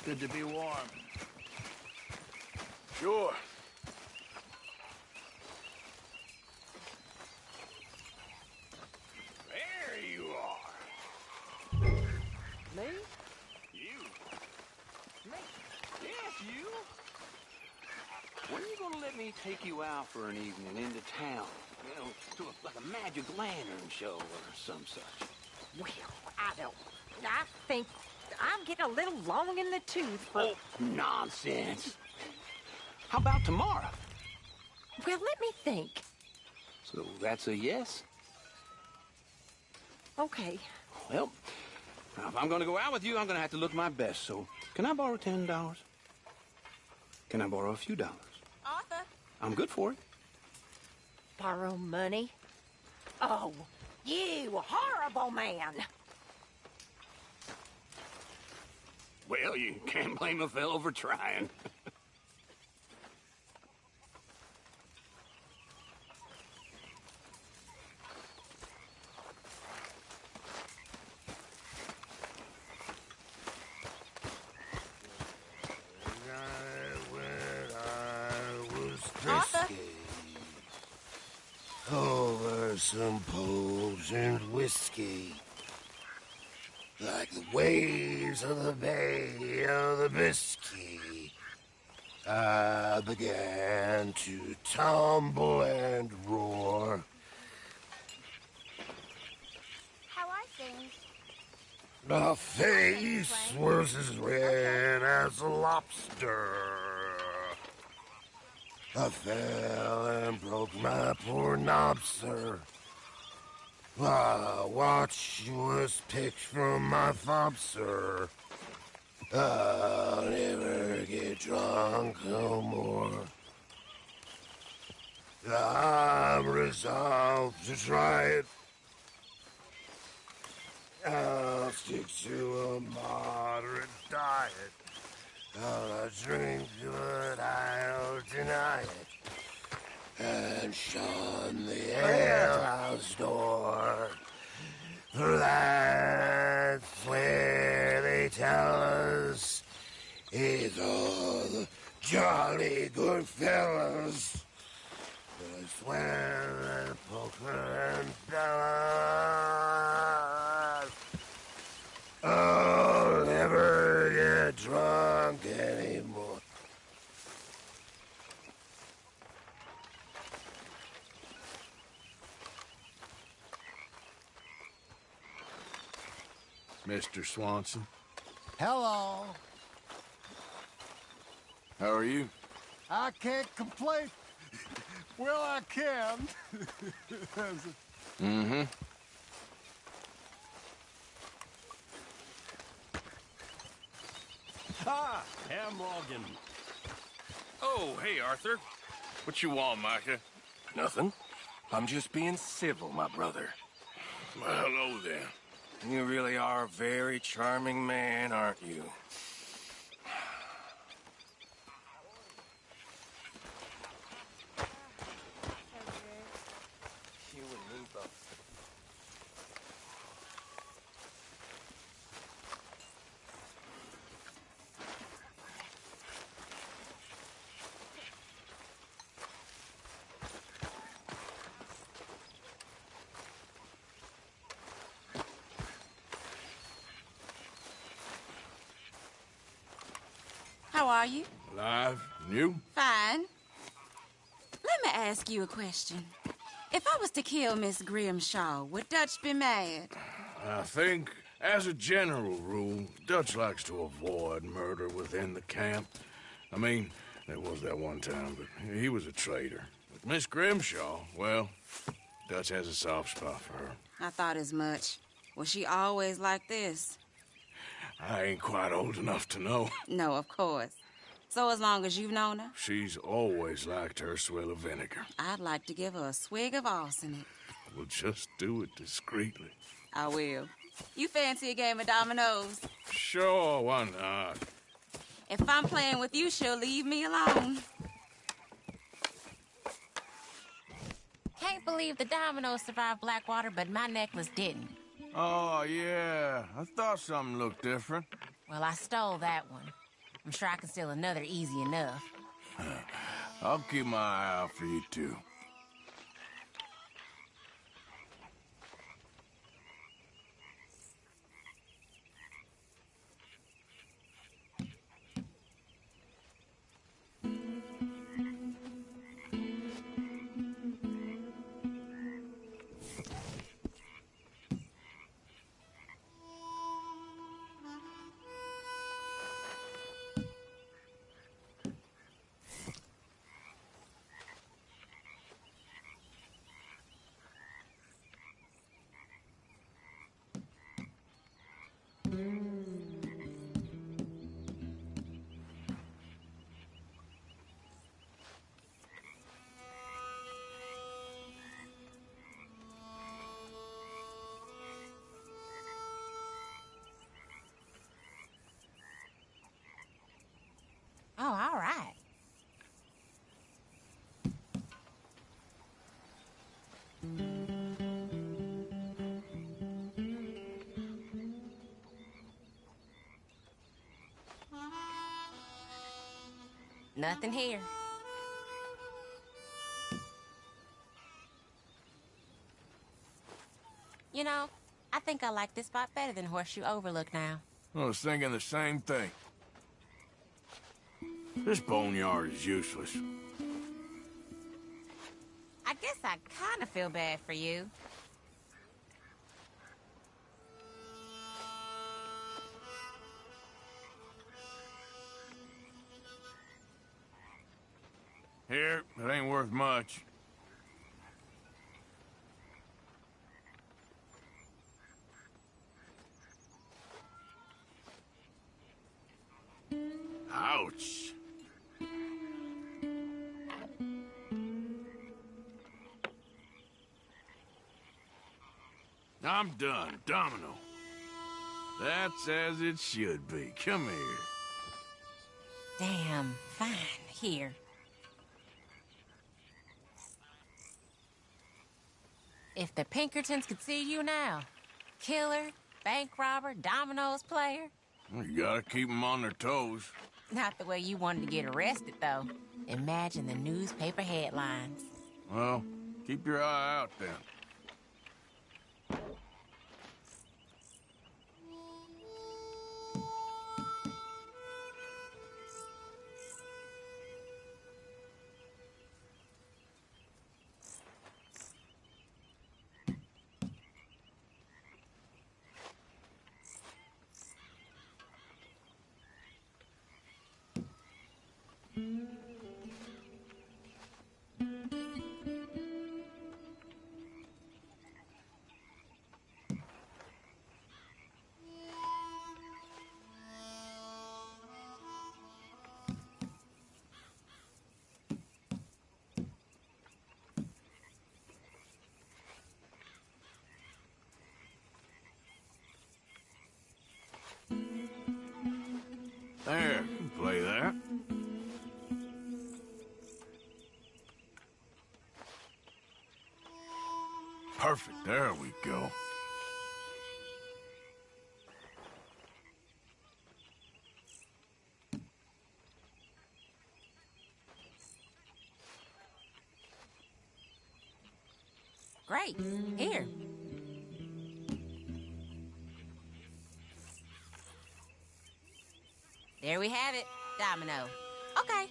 Good to be warm. Sure. There you are. Me? You. Me? Yes, you. When are you gonna let me take you out for an evening into town? You know, to like a magic lantern show or some such. Well, I think I'm getting a little long in the tooth for... Oh, nonsense. How about tomorrow? Well, let me think. So that's a yes? Okay. Well, now if I'm gonna go out with you, I'm gonna have to look my best, so can I borrow $10? Can I borrow a few dollars? Arthur? I'm good for it. Borrow money? Oh, you horrible man! Well, you can't blame a fellow for trying. Arthur? Over some potent whiskey, like the waves of the Bay of the Biscay. I began to tumble and roar. How are things? My face was as red as a lobster. I fell and broke my poor knob, sir. My watch was picked from my fob, sir. I'll never get drunk no more. I'm resolved to try it. I'll stick to a moderate diet. I'll drink, but I'll deny it. And shun the alehouse door. For that's where they tell us it's all the jolly good fellas. But I swear that poker and fellas, I'll never get drunk anymore. Mr. Swanson. Hello. How are you? I can't complain. Well, I can. Mm-hmm. Ah, Ham Morgan. Oh, hey, Arthur. What you want, Micah? Nothing. I'm just being civil, my brother. Well, hello, then. You really are a very charming man, aren't you? You and me both. How are you? Alive? And you? Fine. Let me ask you a question. If I was to kill Miss Grimshaw, would Dutch be mad? I think, as a general rule, Dutch likes to avoid murder within the camp. I mean, there was that one time, but he was a traitor. But Miss Grimshaw, well, Dutch has a soft spot for her. I thought as much. Was she always like this? I ain't quite old enough to know. No, of course. So as long as you've known her, She's always liked her swill of vinegar. I'd like to give her a swig of arsenic. We'll just do it discreetly. I will. You fancy a game of dominoes? Sure, why not? If I'm playing with you, she'll leave me alone. Can't believe the dominoes survived Blackwater, but my necklace didn't. Oh, yeah. I thought something looked different. Well, I stole that one. I'm sure I can steal another easy enough. I'll keep my eye out for you, too. Oh, all right. Nothing here. You know, I think I like this spot better than Horseshoe Overlook now. I was thinking the same thing. This boneyard is useless. I guess I kind of feel bad for you. Here, it ain't worth much. Ouch. I'm done, Domino. That's as it should be. Come here. Damn, fine, here. If the Pinkertons could see you now, killer, bank robber, dominoes player. You gotta keep them on their toes. Not the way you wanted to get arrested, though. Imagine the newspaper headlines. Well, keep your eye out then. There, you can play that. Perfect, there we go. Great, here. There we have it, domino. Okay.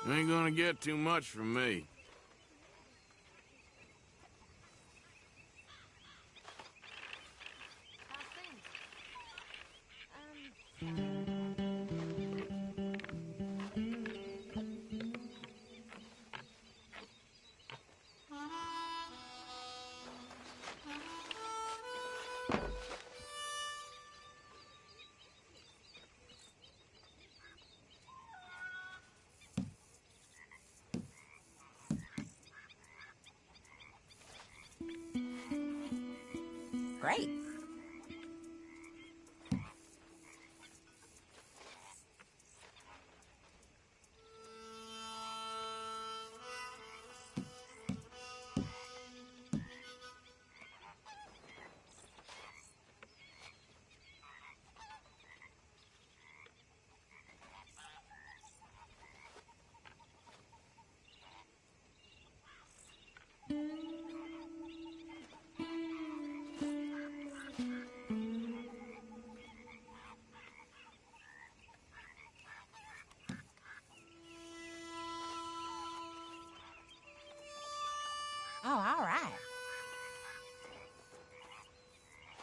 You ain't gonna get too much from me. Oh, all right.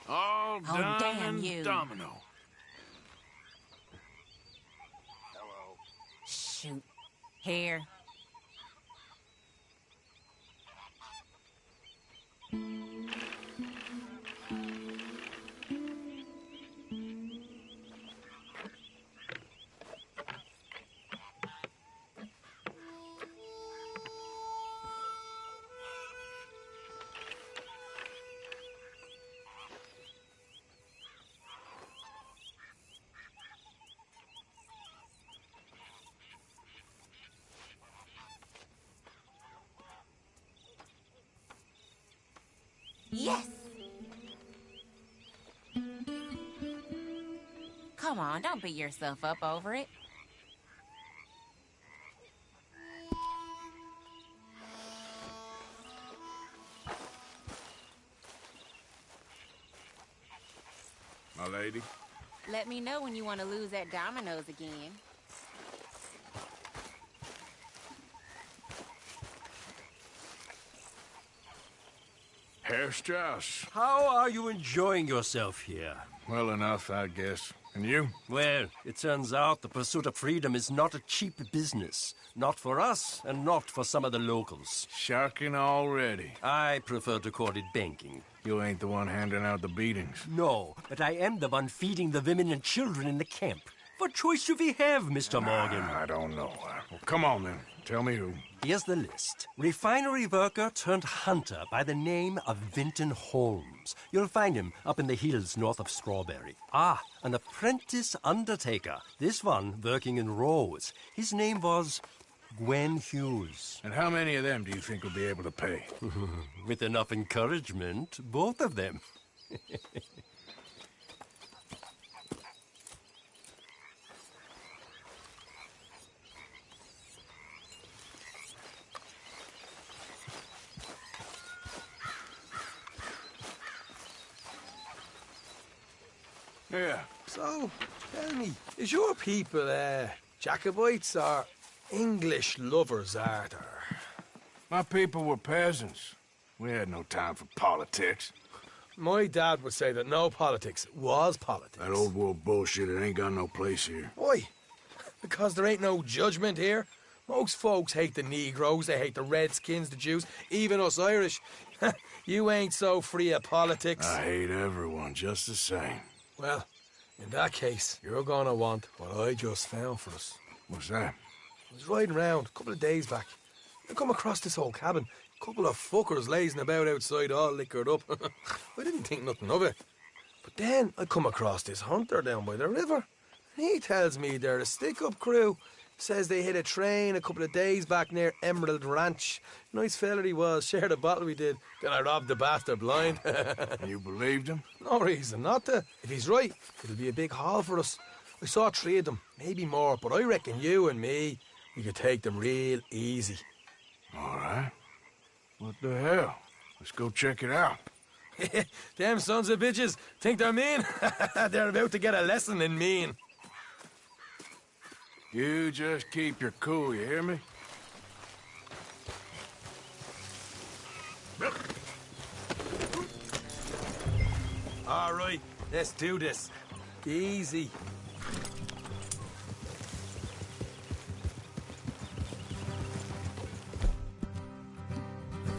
All Oh, done damn and you. domino. Shoot. Here. Yes! Come on, don't beat yourself up over it. My lady. Let me know when you want to lose at dominoes again. Herr Strauss. How are you enjoying yourself here? Well enough, I guess. And you? Well, it turns out the pursuit of freedom is not a cheap business. Not for us, and not for some of the locals. Sharking already. I prefer to call it banking. You ain't the one handing out the beatings. No, but I am the one feeding the women and children in the camp. What choice do we have, Mr. Morgan? I don't know. Well, come on, then. Tell me who. Here's the list. Refinery worker turned hunter by the name of Vinton Holmes. You'll find him up in the hills north of Strawberry. Ah, an apprentice undertaker. This one working in Rose. His name was Gwen Hughes. And how many of them do you think will be able to pay? With enough encouragement, both of them. Yeah. So, tell me, is your people, Jacobites or English lovers, Arthur? My people were peasants. We had no time for politics. My dad would say that no politics was politics. That old world bullshit, it ain't got no place here. Why? Because there ain't no judgment here. Most folks hate the Negroes, they hate the Redskins, the Jews, even us Irish. You ain't so free of politics. I hate everyone just the same. Well, in that case, you're gonna want what I just found for us. What's that? I was riding round a couple of days back. I come across this old cabin. A couple of fuckers lazing about outside all liquored up. I didn't think nothing of it. But then I come across this hunter down by the river. And he tells me they're a stick-up crew. Says they hit a train a couple of days back near Emerald Ranch. Nice fella he was, shared a bottle we did. Then I robbed the bastard blind. You believed him? No reason not to. If he's right, it'll be a big haul for us. I saw 3 of them, maybe more, but I reckon you and me, we could take them real easy. All right. What the hell? Let's go check it out. Them sons of bitches think they're mean. They're about to get a lesson in mean. You just keep your cool, you hear me? All right, let's do this. Easy.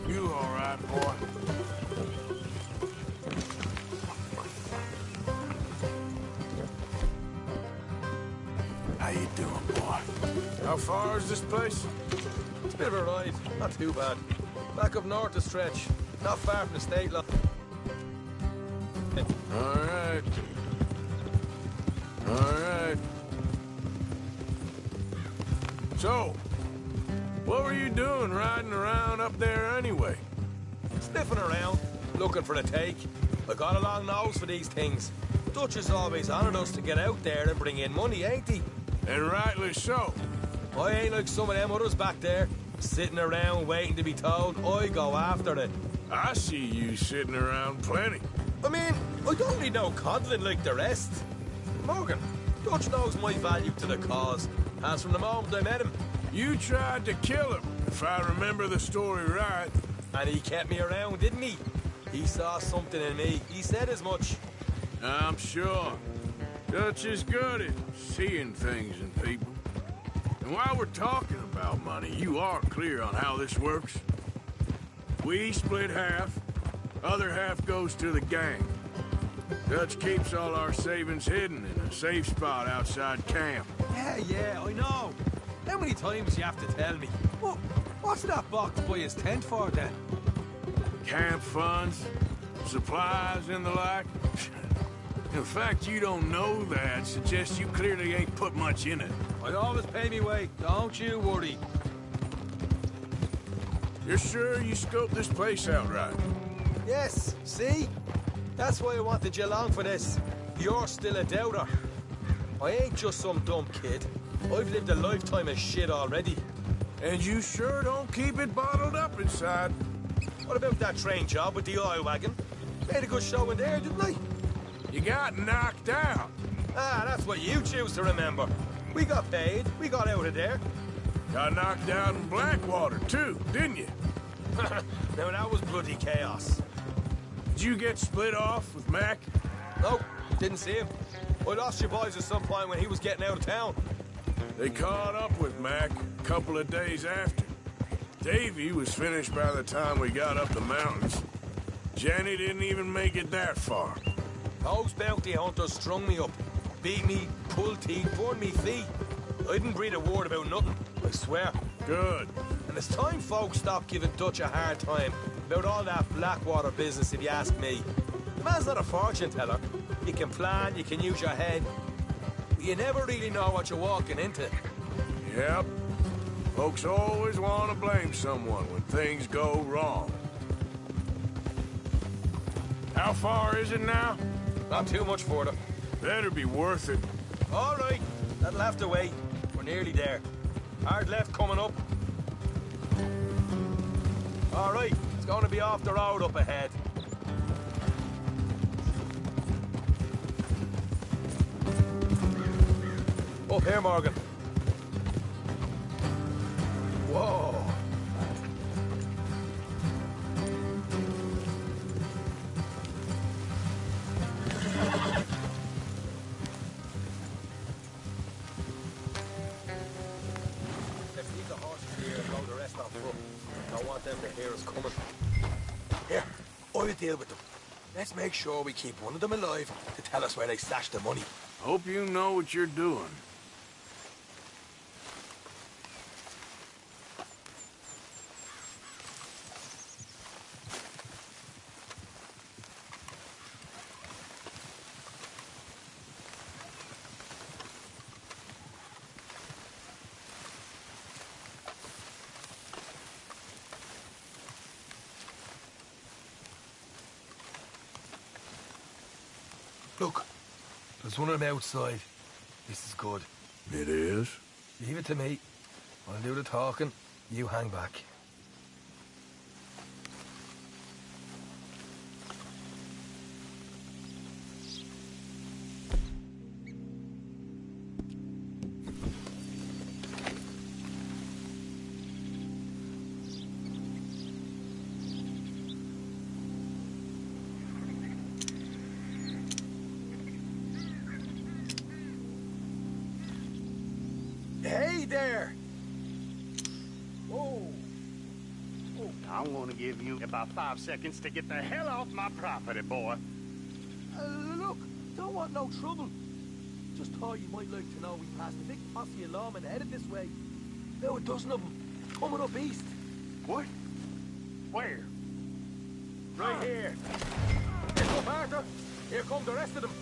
You all right, boy? How you doing, boy? How far is this place? It's a bit of a ride, not too bad. Back up north a stretch, not far from the state line. All right. All right. So, what were you doing riding around up there anyway? Sniffing around, looking for the take. I got a long nose for these things. Dutch has always honoured us to get out there and bring in money, ain't he? And rightly so. I ain't like some of them others back there, sitting around waiting to be told. I go after it. I see you sitting around plenty. I mean, I don't need no coddling like the rest. Morgan, Dutch knows my value to the cause, as from the moment I met him. You tried to kill him, if I remember the story right. And he kept me around, didn't he? He saw something in me. He said as much. I'm sure. Dutch is good at seeing things in people. And while we're talking about money, you are clear on how this works? We split half, other half goes to the gang. Dutch keeps all our savings hidden in a safe spot outside camp. Yeah, I know. How many times you have to tell me? What's that box by his tent for, then? Camp funds, supplies, and the like. The fact you don't know that suggests you clearly ain't put much in it. I always pay me way, don't you worry. You're sure you scoped this place out right? Yes, see? That's why I wanted you along for this. You're still a doubter. I ain't just some dumb kid. I've lived a lifetime of shit already. And you sure don't keep it bottled up inside. What about that train job with the oil wagon? Made a good show in there, didn't I? You got knocked out. Ah, that's what you choose to remember. We got paid. We got out of there. Got knocked out in Blackwater, too, didn't you? Now, that was bloody chaos. Did you get split off with Mac? Nope, didn't see him. I lost your boys at some point when he was getting out of town. They caught up with Mac a couple of days after. Davy was finished by the time we got up the mountains. Jenny didn't even make it that far. Those bounty hunters strung me up. Beat me, pulled teeth, burned me feet. I didn't breathe a word about nothing, I swear. Good. And it's time folks stop giving Dutch a hard time about all that Blackwater business, if you ask me. The man's not a fortune teller. You can plan, you can use your head. But you never really know what you're walking into. Yep. Folks always want to blame someone when things go wrong. How far is it now? Not too much further. Better be worth it. All right, that'll have to wait. We're nearly there. Hard left coming up. All right, it's going to be off the road up ahead. Up here, Morgan. Whoa. Let's leave the horses here and load the rest on foot. I want them to hear us coming. Here, I will deal with them. Let's make sure we keep one of them alive to tell us where they stashed the money. Hope you know what you're doing. Look, there's one of them outside. This is good. It is? Leave it to me. I'll do the talking. You hang back. Hey there! Whoa! I'm gonna give you about 5 seconds to get the hell off my property, boy. Look, don't want no trouble. Just thought you might like to know we passed a big posse of lawmen headed this way. About a dozen of them, coming up east. What? Where? Right here. Here come Arthur. Here come the rest of them.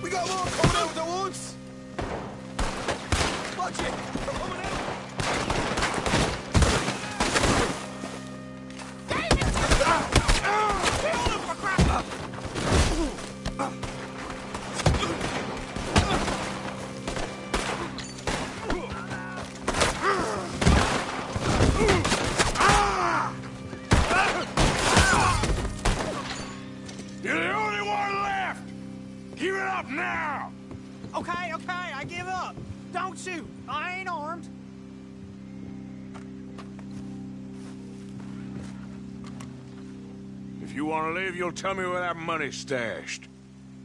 We got more coming out at once! Watch it! They're coming out! You're the only one left! Give it up now! Okay, I give up. Don't shoot. I ain't armed. If you want to leave, you'll tell me where that money's stashed.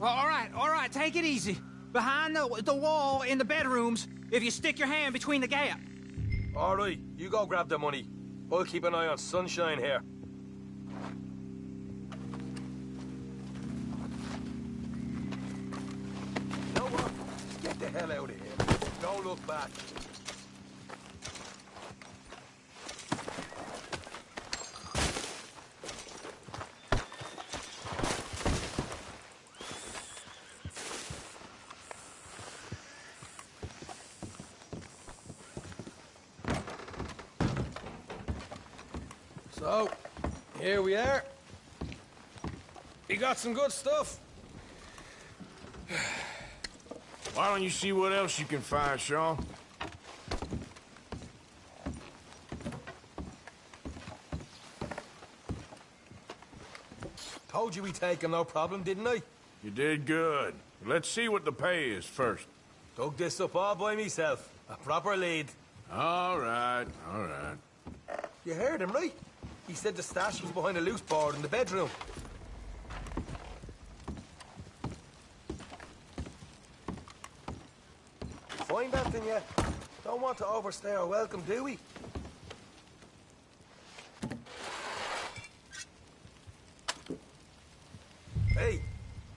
Well, all right, take it easy. Behind the wall in the bedrooms, if you stick your hand between the gap. All right, you go grab the money. I'll keep an eye on Sunshine here. You know what? Just get the hell out of here. Don't look back. So, here we are. You got some good stuff. Why don't you see what else you can find, Sean? Told you we'd take him, no problem, didn't I? You did good. Let's see what the pay is first. Dug this up all by myself. A proper lead. All right, all right. You heard him, right? He said the stash was behind a loose board in the bedroom. Find that thing yet? Don't want to overstay our welcome, do we? Hey,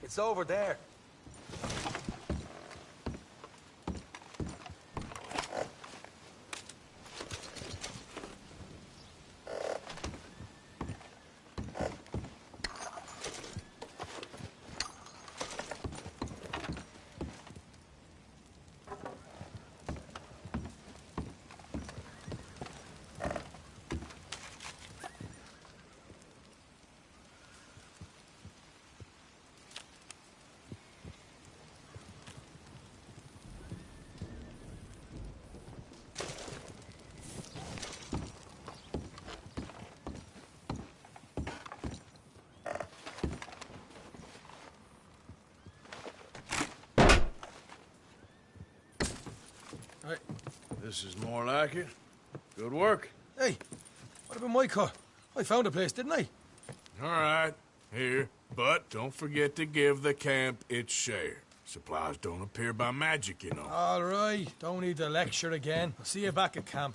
it's over there. This is more like it. Good work. Hey, what about my car? I found a place, didn't I? All right, here. But don't forget to give the camp its share. Supplies don't appear by magic, you know. All right, don't need the lecture again. I'll see you back at camp.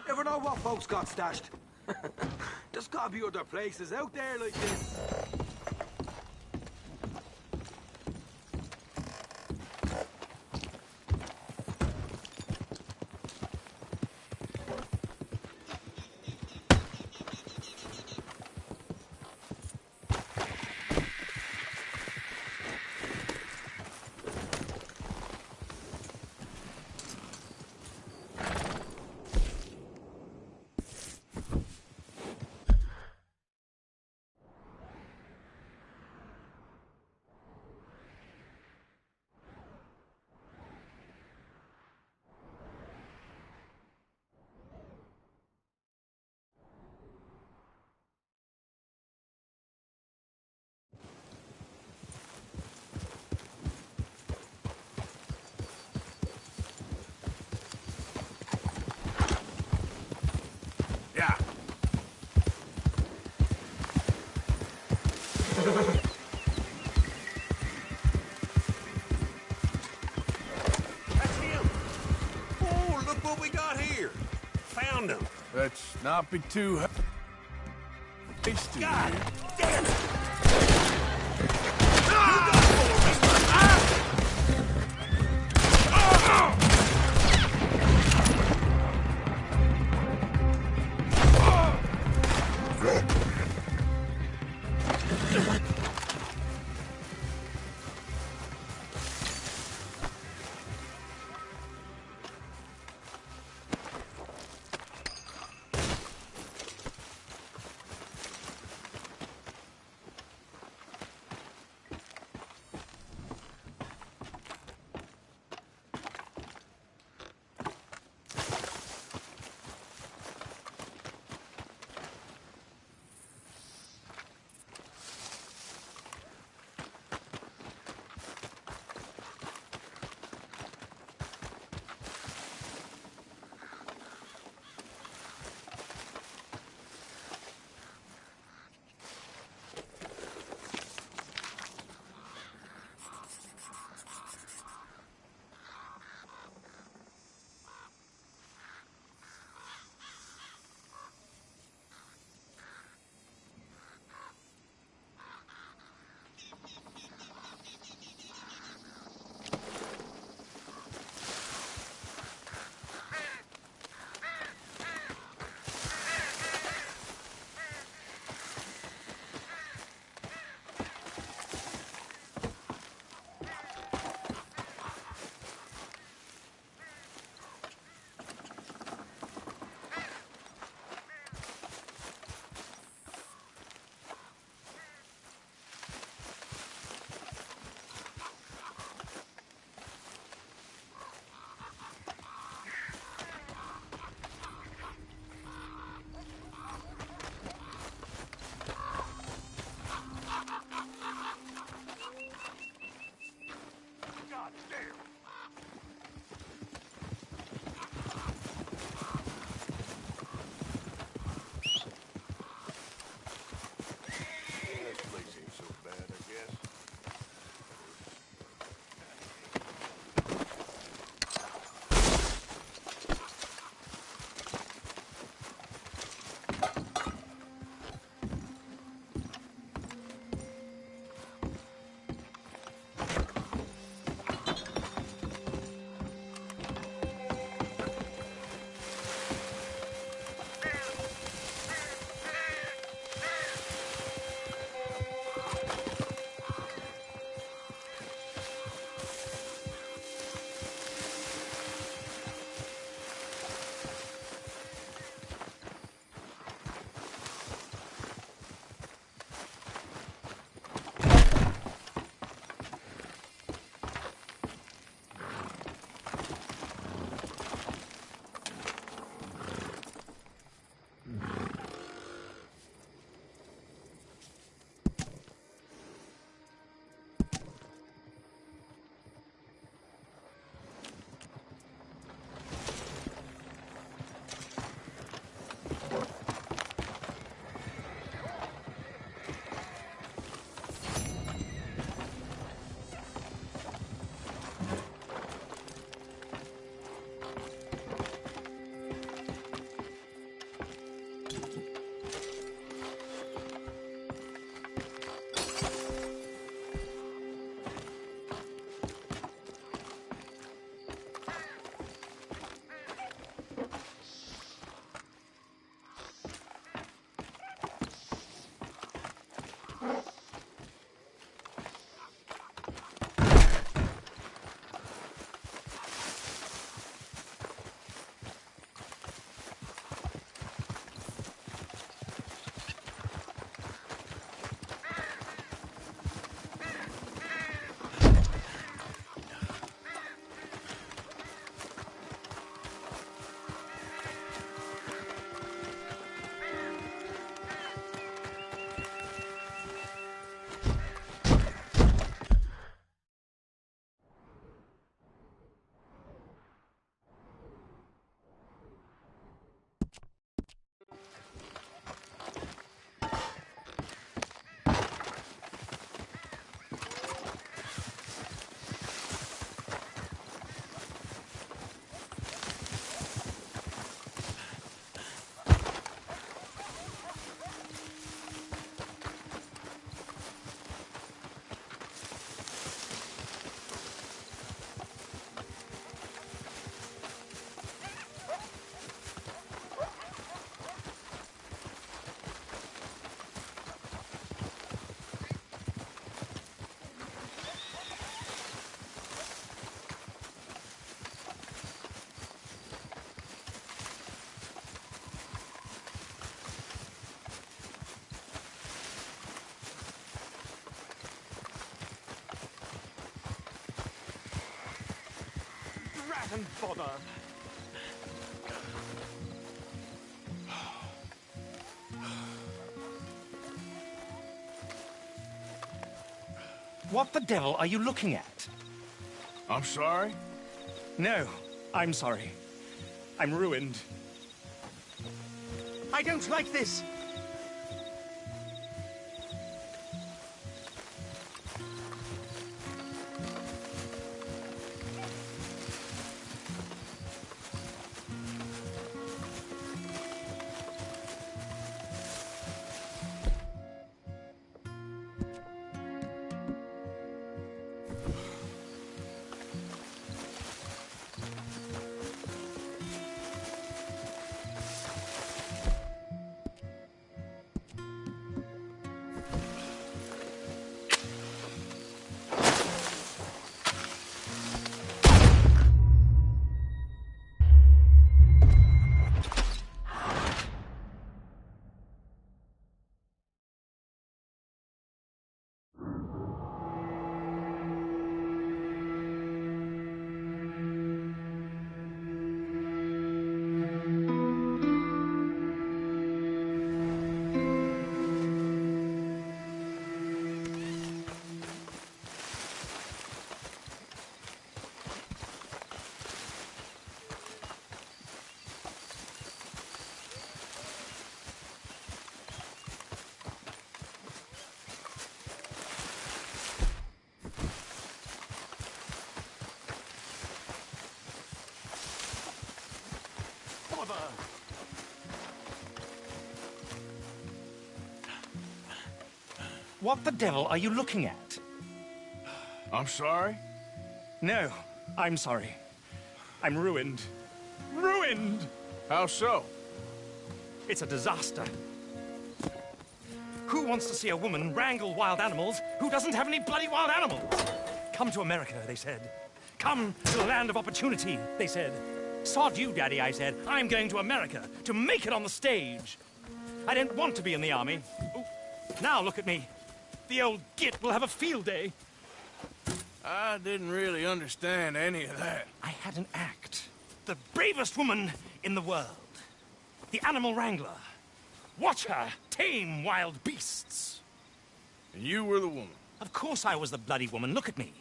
Never know what folks got stashed. There's gotta be other places out there like this. Yeah. That's him. Oh, look what we got here. Found him. Let's not be too hasty. God here. damn it! and bother. What the devil are you looking at? I'm sorry? No, I'm sorry. I'm ruined. I don't like this. What the devil are you looking at? I'm sorry? No, I'm sorry. I'm ruined. Ruined! How so? It's a disaster. Who wants to see a woman wrangle wild animals who doesn't have any bloody wild animals? Come to America, they said. Come to the land of opportunity, they said. Sod you, Daddy, I said. I'm going to America to make it on the stage. I didn't want to be in the army. Ooh. Now look at me. The old git will have a field day. I didn't really understand any of that. I had an act. The bravest woman in the world. The animal wrangler. Watch her tame wild beasts. And you were the woman? Of course I was the bloody woman. Look at me.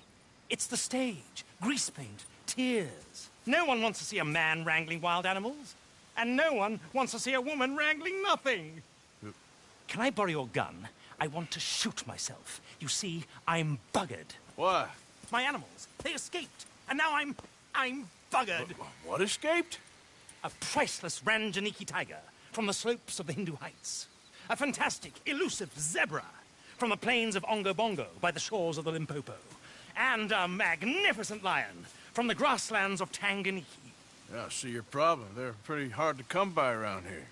It's the stage. Grease paint. Tears. No one wants to see a man wrangling wild animals. And no one wants to see a woman wrangling nothing. Can I borrow your gun? I want to shoot myself. You see, I'm buggered. Why? My animals, they escaped. And now I'm buggered. What escaped? A priceless Ranjaniki tiger from the slopes of the Hindu Heights. A fantastic, elusive zebra from the plains of Ongo Bongo by the shores of the Limpopo. And a magnificent lion from the grasslands of Tanganyika. Yeah, I see your problem. They're pretty hard to come by around here.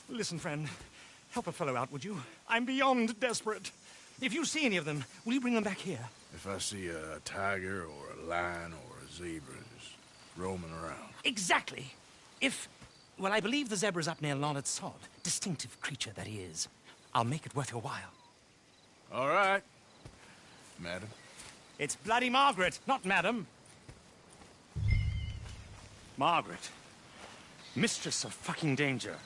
Listen, friend. Help a fellow out, would you? I'm beyond desperate. If you see any of them, will you bring them back here? If I see a tiger or a lion or a zebra just roaming around. Exactly. Well, I believe the zebra's up near Larned Sod. Distinctive creature that he is. I'll make it worth your while. All right, madam. It's bloody Margaret, not madam. Margaret. Mistress of fucking danger.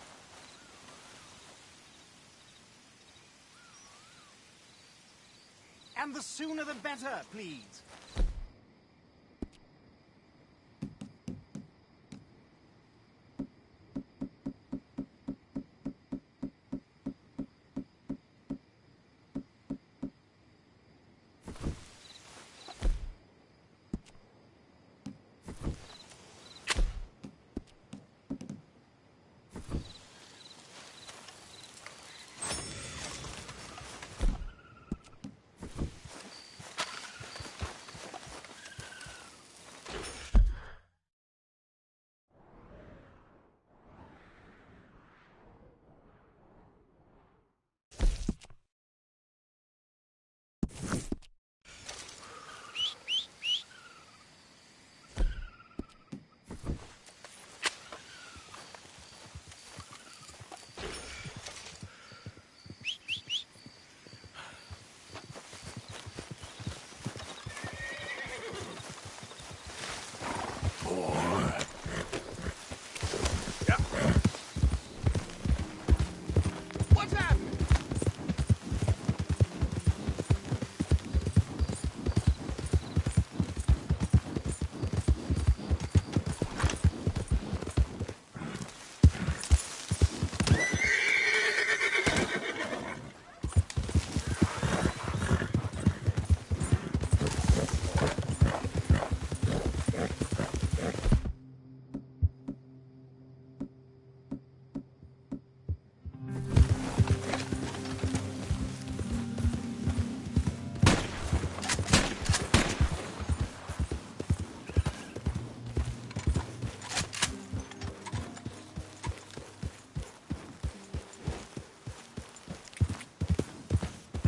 And the sooner the better, please.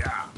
Yeah.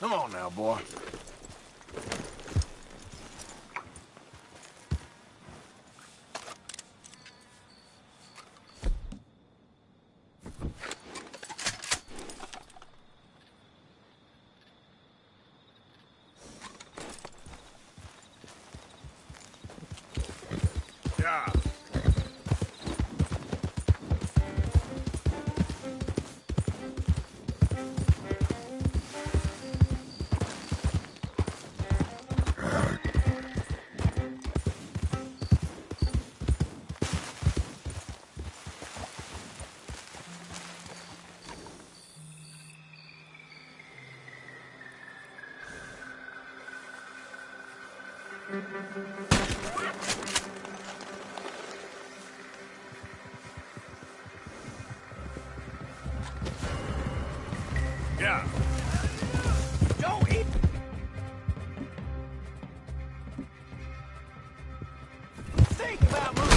Come on now, boy. Yeah. Yeah. Don't eat. Think about moving.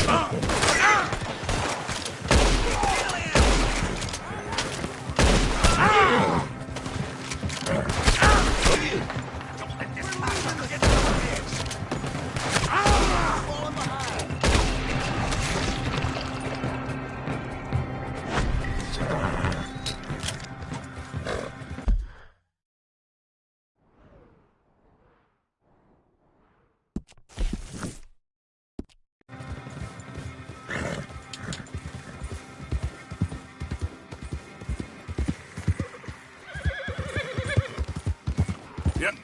Yep.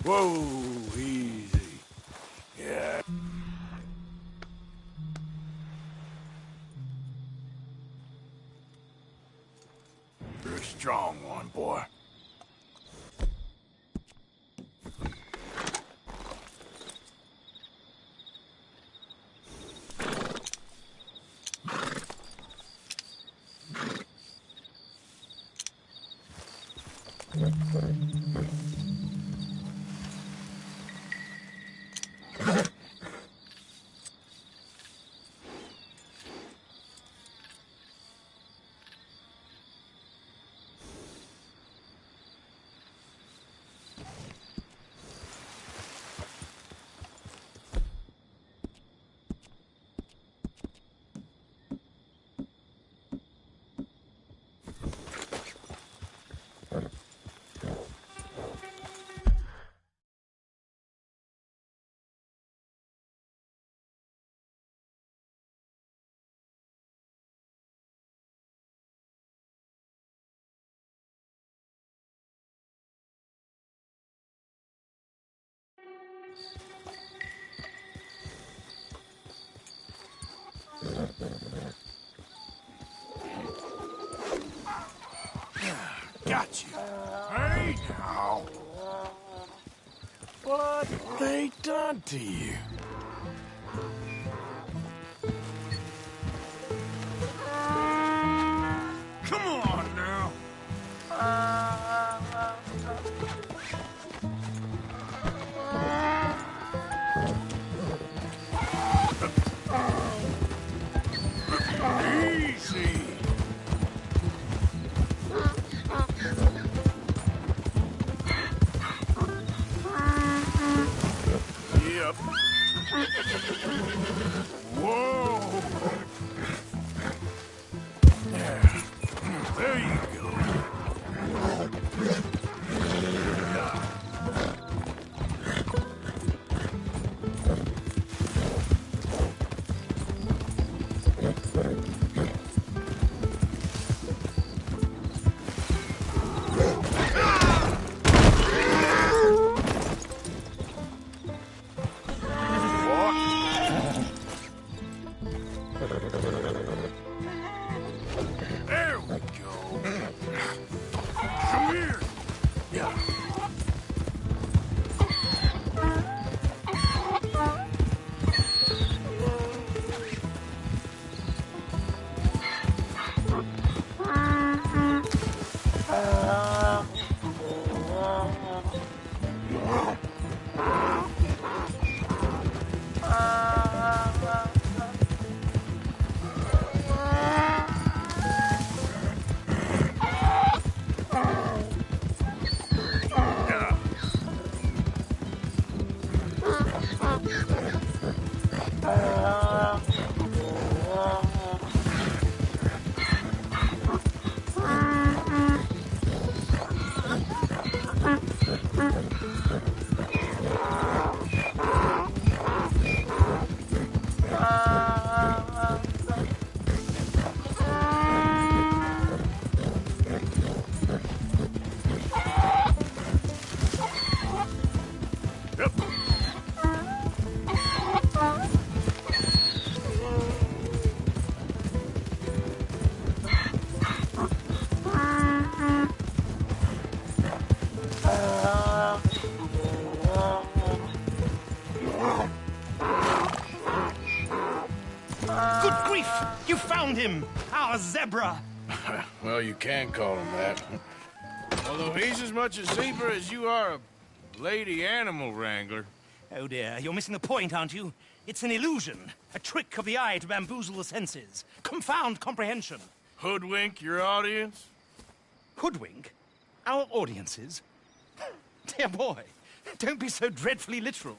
Whoa, easy. Yeah. You're a strong one, boy. Got you. Hey, now. What they done to you? Come on now. Easy. Yep. Whoa. There you go. There we go. Come here. Yeah. Good grief! You found him! Our zebra! Well, you can call him that. Although he's as much a zebra as you are a lady animal wrangler. Oh dear, you're missing the point, aren't you? It's an illusion. A trick of the eye to bamboozle the senses. Confound comprehension. Hoodwink your audience? Hoodwink? Our audiences? Dear boy, don't be so dreadfully literal.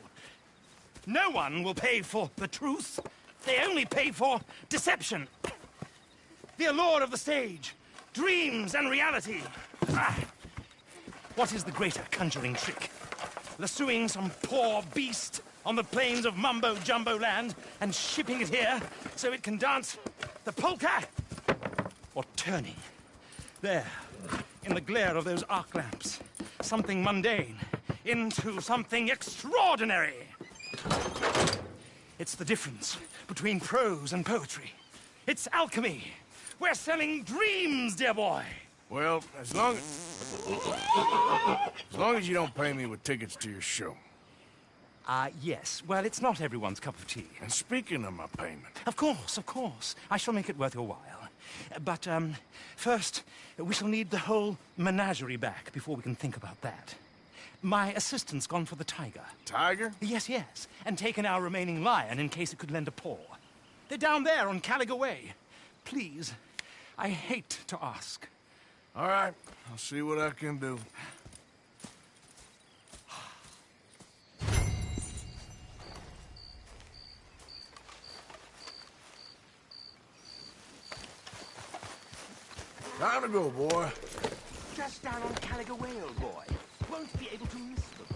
No one will pay for the truth. They only pay for deception. The allure of the stage, dreams and reality. Ah. What is the greater conjuring trick? Lassoing some poor beast on the plains of mumbo-jumbo land and shipping it here so it can dance the polka? Or turning, there, in the glare of those arc lamps, something mundane into something extraordinary? It's the difference between prose and poetry. It's alchemy. We're selling dreams, dear boy. Well, as long as you don't pay me with tickets to your show. Yes. Well, it's not everyone's cup of tea. And speaking of my payment... Of course, of course. I shall make it worth your while. But, first, we shall need the whole menagerie back before we can think about that. My assistant's gone for the tiger. Tiger? Yes, yes. And taken our remaining lion in case it could lend a paw. They're down there on Caliga Way. Please, I hate to ask. All right. I'll see what I can do. Time to go, boy. Just down on Caliga Way, old boy. Won't be able to miss them.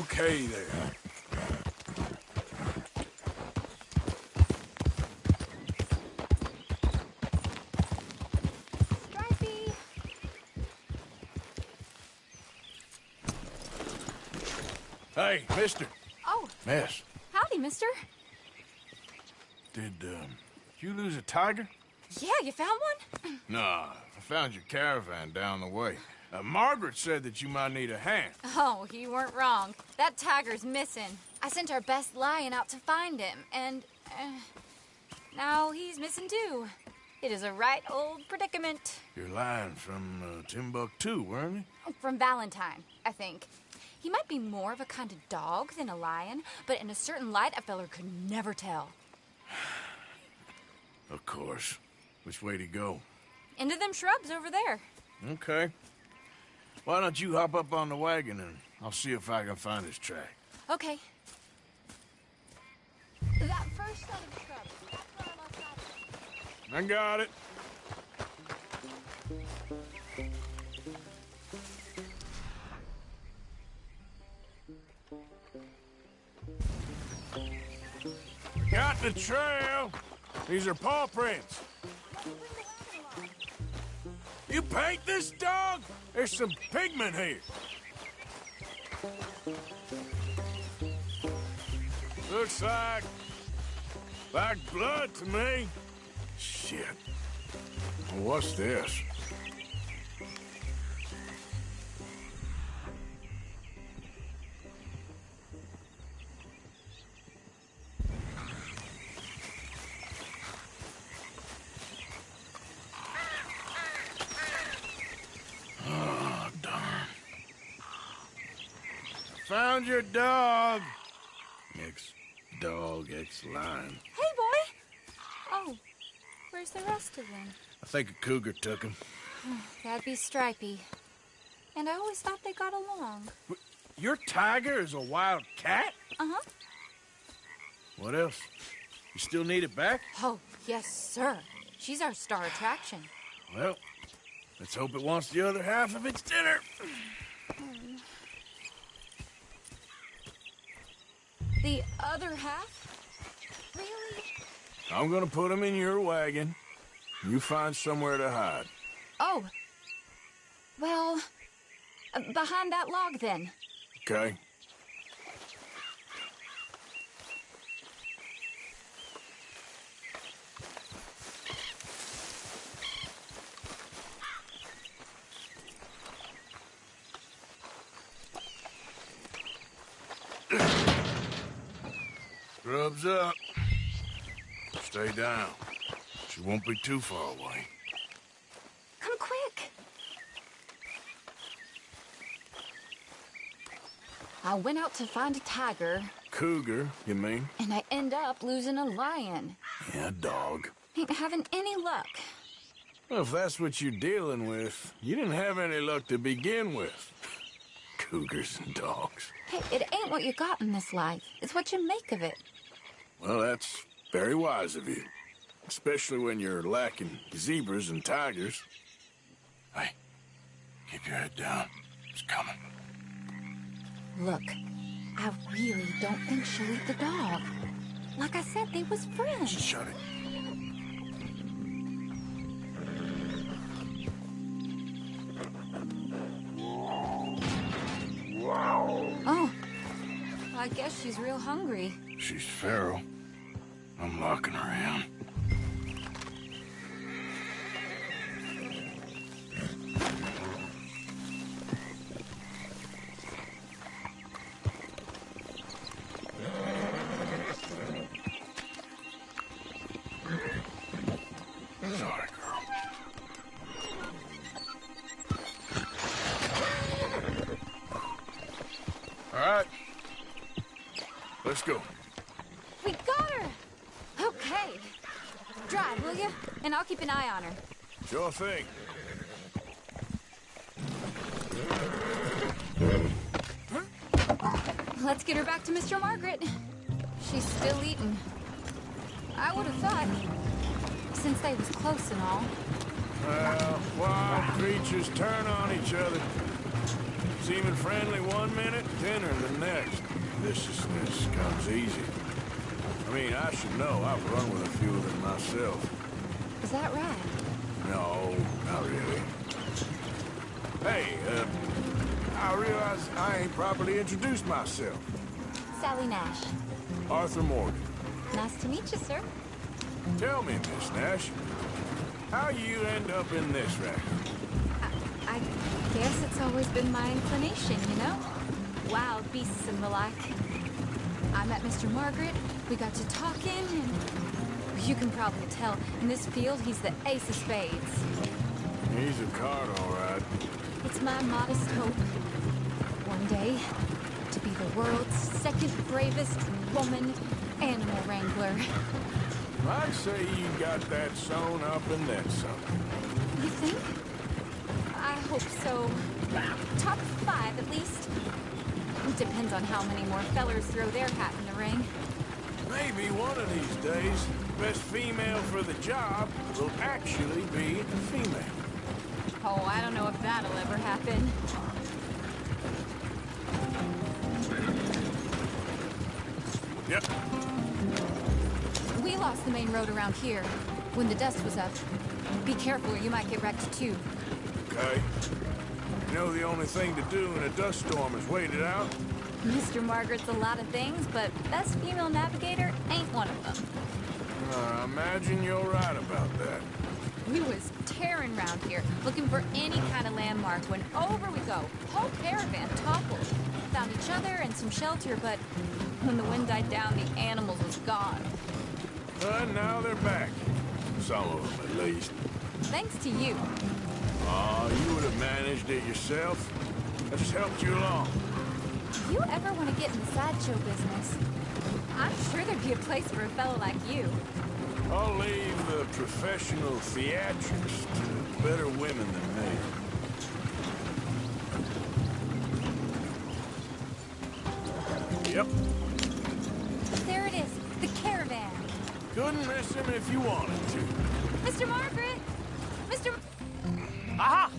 Okay there. Stripey! Hey, mister. Oh, Miss, howdy, mister. did you lose a tiger? Yeah, you found one? Nah, I found your caravan down the way. Margaret said that you might need a hand. Oh, you weren't wrong. That tiger's missing. I sent our best lion out to find him, and now he's missing too. It is a right old predicament. You're lying from Timbuktu, weren't you? From Valentine, I think. He might be more of a kind of dog than a lion, but in a certain light, a feller could never tell. Of course. Which way to go? Into them shrubs over there. Okay. Why don't you hop up on the wagon and I'll see if I can find his track. Okay. That first set of shrubs, that's where I lost sight of. I got it. Got the trail. These are paw prints. You paint this dog? There's some pigment here. Looks like blood to me. Shit. What's this? Oh, darn. Found your dog. Ex-dog, ex-lion. Hey, boy! Oh, where's the rest of them? I think a cougar took him. That'd be Stripey. And I always thought they got along. Your tiger is a wild cat? Uh-huh. What else? You still need it back? Oh, yes, sir. She's our star attraction. Well, let's hope it wants the other half of its dinner. The other half? Really? I'm gonna put him in your wagon. You find somewhere to hide. Oh. Well, behind that log, then. Okay? Scrubs up. Stay down. She won't be too far away. Come quick. I went out to find a tiger. Cougar, you mean? And I end up losing a lion. Yeah, dog. Ain't having any luck. Well, if that's what you're dealing with, you didn't have any luck to begin with. Cougars and dogs. Hey, it ain't what you got in this life. It's what you make of it. Well, that's very wise of you. Especially when you're lacking zebras and tigers. Hey, keep your head down. It's coming. Look, I really don't think she'll eat the dog. Like I said, they was friends. Shut it. Oh, I guess she's real hungry. She's feral. I'm locking her in. Sorry, girl. All right. Let's go. We got her! Okay. Drive, will you? And I'll keep an eye on her. Sure thing. Let's get her back to Mr. Margaret. She's still eating. I would have thought, since they was close and all. Well, wild creatures turn on each other. Seeming friendly one minute, dinner the next. Viciousness comes easy. I mean, I should know. I've run with a few of them myself. Is that right? No, not really. Hey, I realize I ain't properly introduced myself. Sally Nash. Arthur Morgan. Nice to meet you, sir. Tell me, Miss Nash, how you end up in this racket? I guess it's always been my inclination, you know? Wild beasts and the like. I met Mr. Margaret, we got to talking, and you can probably tell, in this field, he's the ace of spades. He's a card, all right. It's my modest hope, one day, to be the world's second bravest woman animal wrangler. I'd say you got that sewn up and then some. You think? I hope so. Top 5, at least. It depends on how many more fellers throw their hat in the ring. Maybe one of these days, the best female for the job will actually be a female. Oh, I don't know if that'll ever happen. Yep. We lost the main road around here when the dust was up. Be careful or you might get wrecked too. Okay. You know the only thing to do in a dust storm is wait it out? Mr. Margaret's a lot of things, but best female navigator ain't one of them. I imagine you're right about that. We was tearing around here, looking for any kind of landmark when over we go. Whole caravan toppled. Found each other and some shelter, but when the wind died down, the animals was gone. And now they're back. Some of them, at least. Thanks to you. Oh, you would have managed it yourself. I just helped you along. If you ever want to get in the sideshow business, I'm sure there'd be a place for a fellow like you. I'll leave the professional theatrics to better women than me. Yep. There it is, the caravan. Couldn't miss him if you wanted to. Mr. Margaret! Mr. Aha!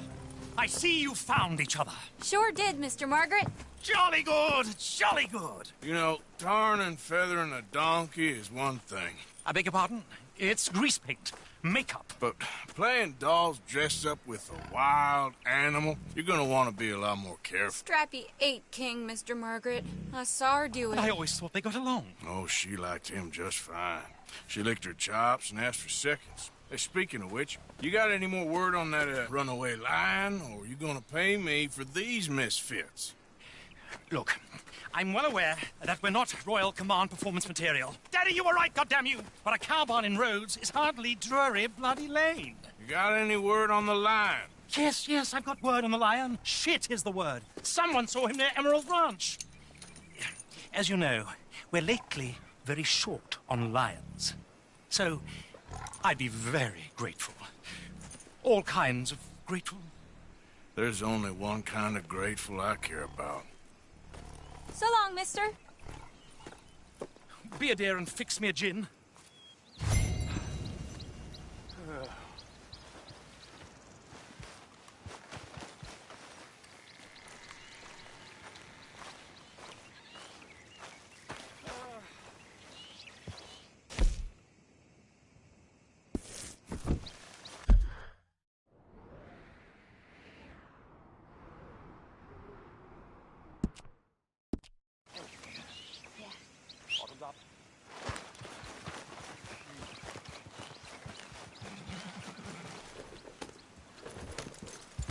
I see you found each other. Sure did, Mr. Margaret. Jolly good, jolly good. You know, tarring and feathering a donkey is one thing. I beg your pardon? It's grease paint, makeup. But playing dolls dressed up with a wild animal, you're gonna want to be a lot more careful. Strappy ain't king, Mr. Margaret. I saw her do it. I always thought they got along. Oh, she liked him just fine. She licked her chops and asked for seconds. Hey, speaking of which, you got any more word on that runaway lion, or are you gonna pay me for these misfits? Look, I'm well aware that we're not Royal Command performance material. Daddy, you were right, goddamn you! But a cow barn in Rhodes is hardly Drury Bloody Lane. You got any word on the lion? Yes, I've got word on the lion. Shit is the word. Someone saw him near Emerald Ranch. As you know, we're lately very short on lions. So, I'd be very grateful. All kinds of grateful. There's only one kind of grateful I care about. So long, mister. Be a dear and fix me a gin.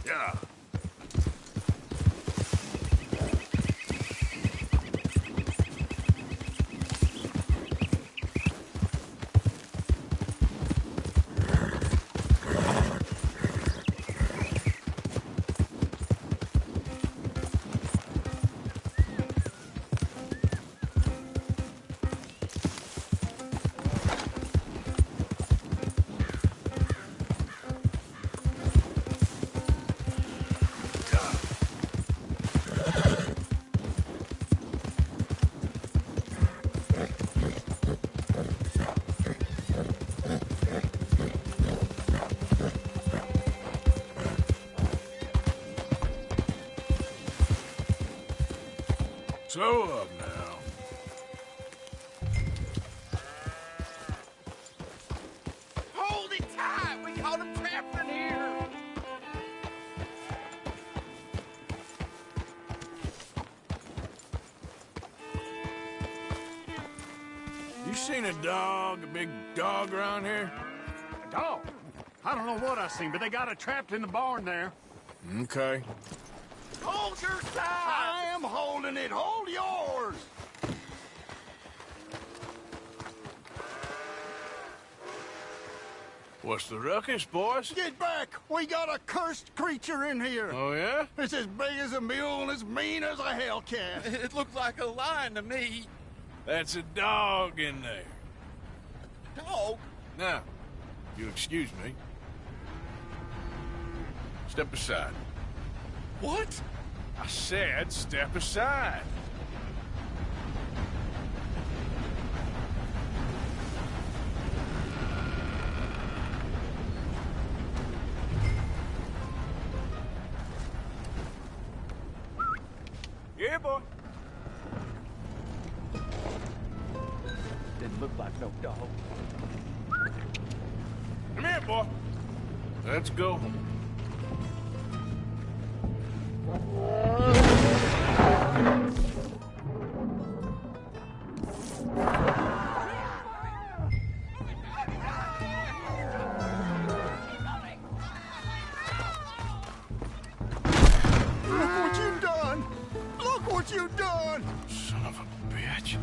Yeah. Slow up now. Hold it tight! We caught him trapped in here! You seen a dog, a big dog around here? A dog? I don't know what I seen, but they got it trapped in the barn there. Okay. Hold your side! I am holding it! Hold yours! What's the ruckus, boys? Get back! We got a cursed creature in here! Oh, yeah? It's as big as a mule and as mean as a hellcat. It looked like a lion to me. That's a dog in there. Dog? Now, you'll excuse me. Step aside. What? I said step aside. Yeah, boy. Didn't look like no dog. Come here, boy. Let's go. Look what you've done! Look what you've done! Son of a bitch.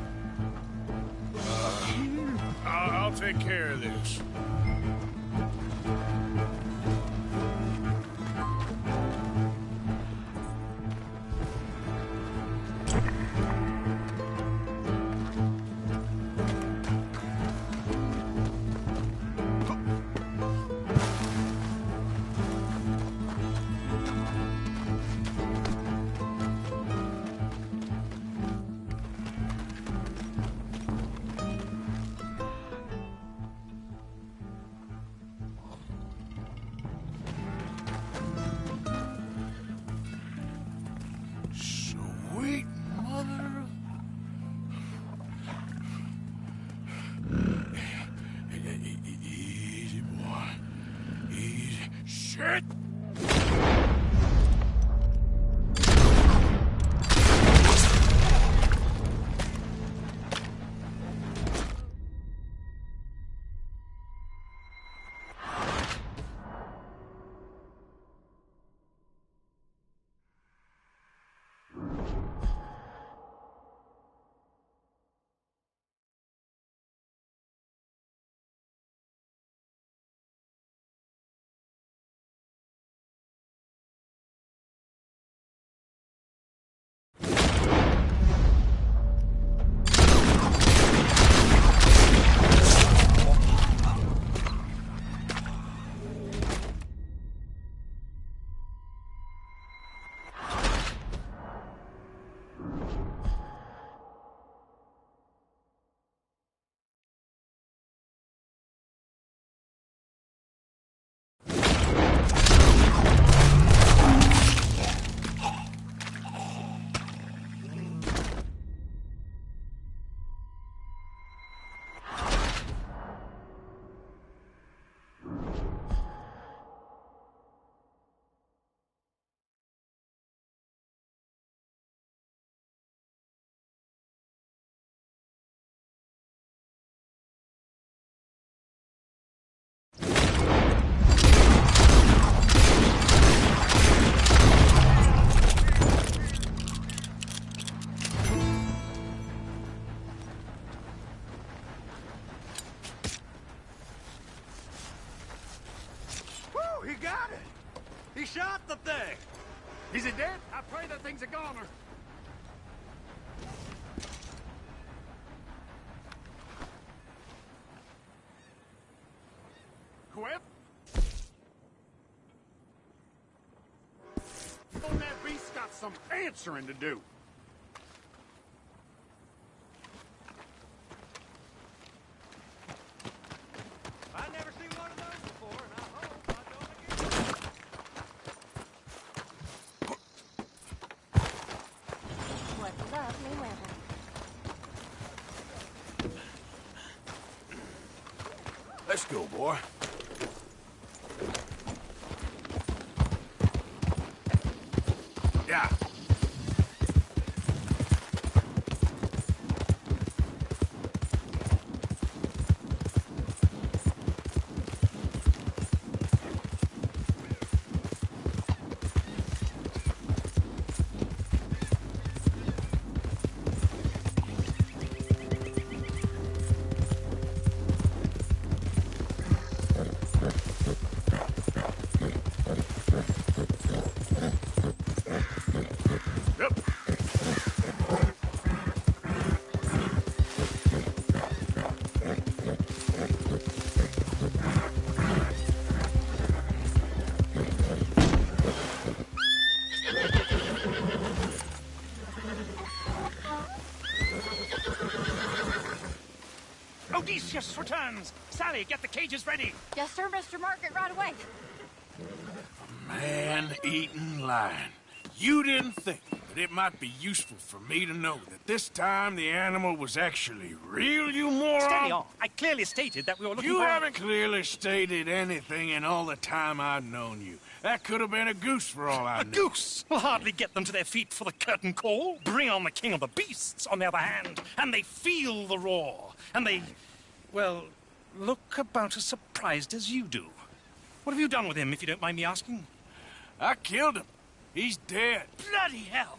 I'll take care of this. Sweet mother. Easy, boy. Easy. Shit! Woo, he got it! He shot the thing! Is it dead? I pray that thing's a goner. Whoever... Oh, that beast's got some answering to do. I've never seen one of those before, and I hope I don't again. What lovely weather. Let's go, boy. Yeah. Odysseus returns! Sally, get the cages ready! Yes, sir, Mr. Margaret, right away. Man-eating lion. You didn't think that it might be useful for me to know that this time the animal was actually real, you moron? Steady on. I clearly stated that we were looking You for... haven't clearly stated anything in all the time I've known you. That could have been a goose for all I know. A goose will hardly get them to their feet for the curtain call. Bring on the king of the beasts, on the other hand, and they feel the roar. And they, well, look about as surprised as you do. What have you done with him, if you don't mind me asking? I killed him. He's dead. Bloody hell!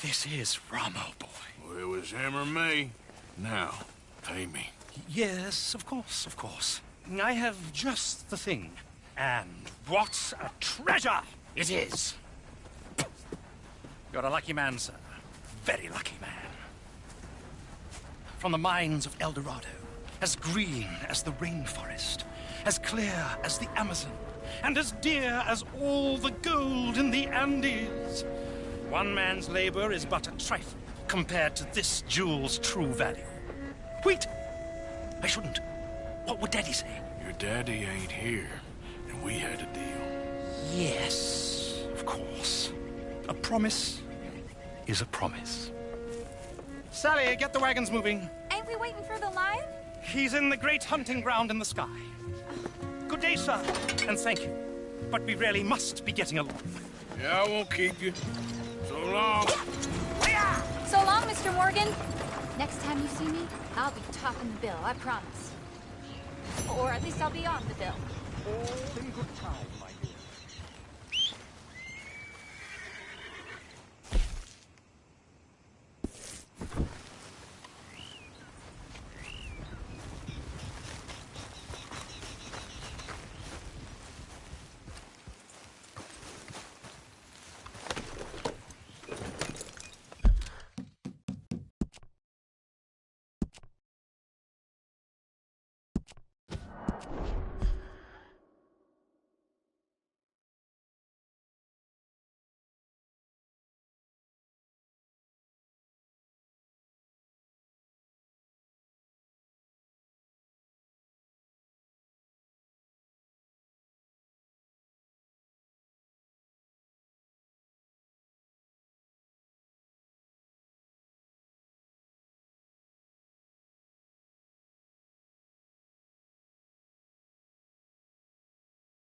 This is Ramo, boy. Well, it was him or me. Now, pay me. Yes, of course, of course. I have just the thing. And what a treasure it is! You're a lucky man, sir. Very lucky man. From the mines of El Dorado, as green as the rainforest, as clear as the Amazon, and as dear as all the gold in the Andes. One man's labor is but a trifle compared to this jewel's true value. Wait! I shouldn't. What would Daddy say? Your daddy ain't here, and we had a deal. Yes, of course. A promise is a promise. Sally, get the wagons moving. Ain't we waiting for the lion? He's in the great hunting ground in the sky. Good day, sir, and thank you. But we really must be getting along. Yeah, I won't keep you. So long. So long, Mr. Morgan. Next time you see me, I'll be topping the bill, I promise. Or at least I'll be on the bill. All in good time, my dear.